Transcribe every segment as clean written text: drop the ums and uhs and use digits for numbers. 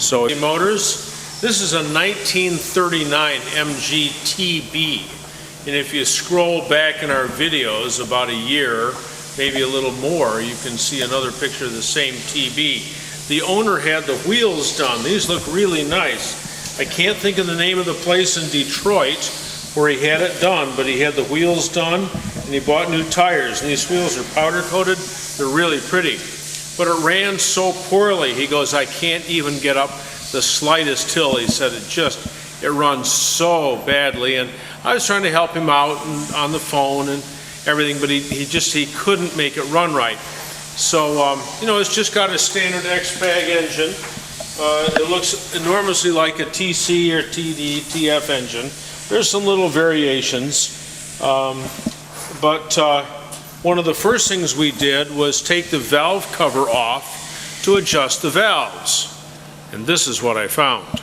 So motors, this is a 1939 MGTB, and if you scroll back in our videos about a year, maybe a little more, you can see another picture of the same TB. The owner had the wheels done. These look really nice. I can't think of the name of the place in Detroit where he had it done, but he had the wheels done and he bought new tires, and these wheels are powder coated. They're really pretty, but it ran so poorly. He goes, I can't even get up the slightest hill. He said it runs so badly, and I was trying to help him out on the phone and everything, but he couldn't make it run right. So you know, it's just got a standard XPAG engine. It looks enormously like a TC or TD, TF engine. There's some little variations, but one of the first things we did was take the valve cover off to adjust the valves, and this is what I found.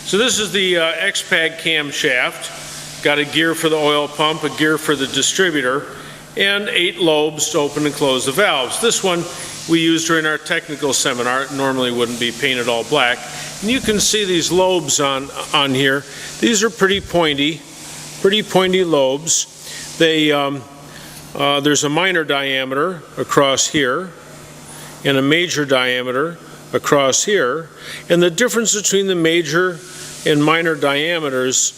So this is the XPAG camshaft. Got a gear for the oil pump, a gear for the distributor, and 8 lobes to open and close the valves. This one we used during our technical seminar. It normally wouldn't be painted all black. And you can see these lobes on here. These are pretty pointy lobes. They there's a minor diameter across here and a major diameter across here. And the difference between the major and minor diameters,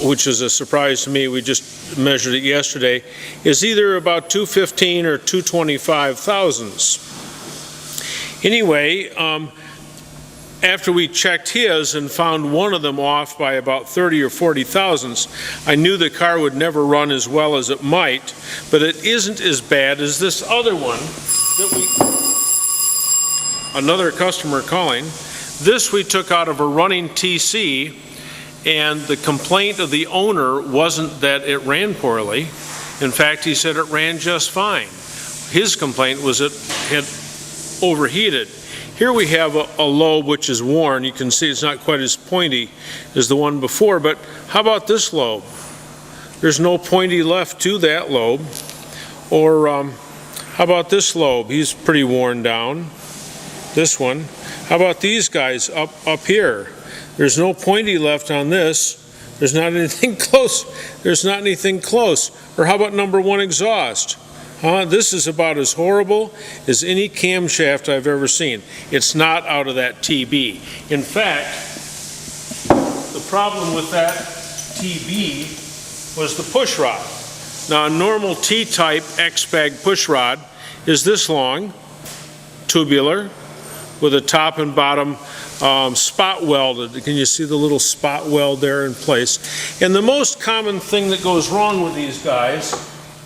which is a surprise to me, we just measured it yesterday, is either about 215 or 225 thousandths. Anyway, after we checked his and found one of them off by about 30 or 40 thousandths, I knew the car would never run as well as it might, but it isn't as bad as this other one that another customer calling. This we took out of a running TC, and the complaint of the owner wasn't that it ran poorly. In fact, he said it ran just fine. His complaint was it had overheated. Here we have a lobe which is worn. You can see it's not quite as pointy as the one before, but how about this lobe? There's no pointy left to that lobe. Or how about this lobe? He's pretty worn down. This one. How about these guys up here? There's no pointy left on this. There's not anything close. There's not anything close. Or how about number 1 exhaust? This is about as horrible as any camshaft I've ever seen. It's not out of that TB. In fact, the problem with that TB was the pushrod. Now, a normal T-type XPAG pushrod is this long, tubular, with a top and bottom spot welded. Can you see the little spot weld there in place? And the most common thing that goes wrong with these guys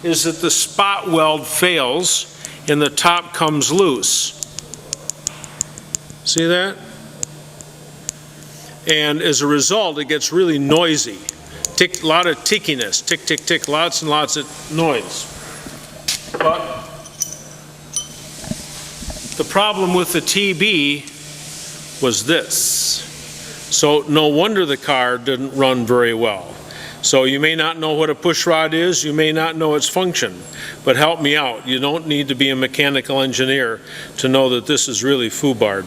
is that the spot weld fails and the top comes loose. See that? And as a result, it gets really noisy. A lot of tickiness, tick, tick, tick, lots and lots of noise. But the problem with the TB was this. So no wonder the car didn't run very well. So you may not know what a pushrod is, you may not know its function, but help me out. You don't need to be a mechanical engineer to know that this is really foobarred.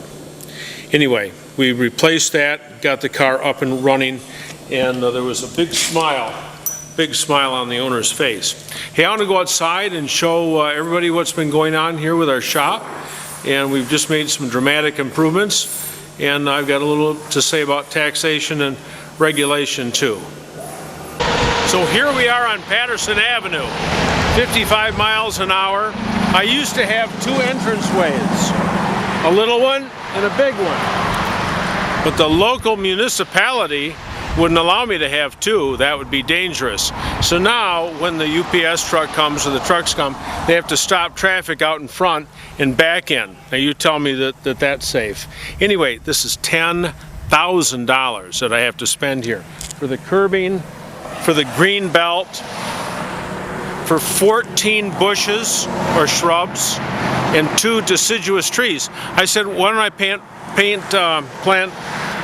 Anyway, we replaced that, got the car up and running, and there was a big smile on the owner's face. Hey, I want to go outside and show everybody what's been going on here with our shop. And we've just made some dramatic improvements, and I've got a little to say about taxation and regulation too. So here we are on Patterson Avenue, 55 miles an hour. I used to have 2 entranceways, a little one and a big one, but the local municipality wouldn't allow me to have 2. That would be dangerous. So now when the UPS truck comes or the trucks come, they have to stop traffic out in front and back in. Now you tell me that that's safe. Anyway, this is $10,000 that I have to spend here for the curbing, for the green belt, for 14 bushes or shrubs and 2 deciduous trees. I said, why don't I plant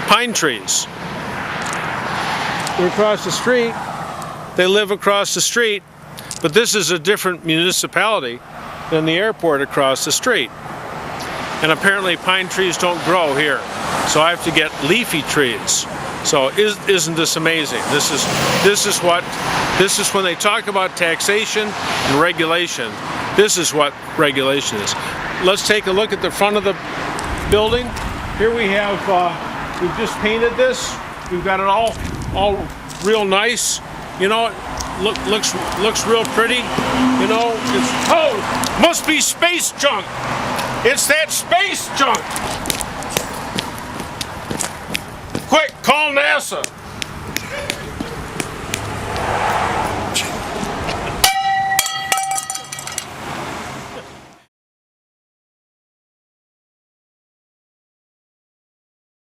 pine trees? They're across the street. They live across the street, but this is a different municipality than the airport across the street. and apparently pine trees don't grow here. So I have to get leafy trees. So isn't this amazing? This is when they talk about taxation and regulation. This is what regulation is. Let's take a look at the front of the building. Here we have, we've just painted this. We've got it all real nice. You know, looks real pretty. You know, must be space junk. It's that space junk. Quick, call NASA.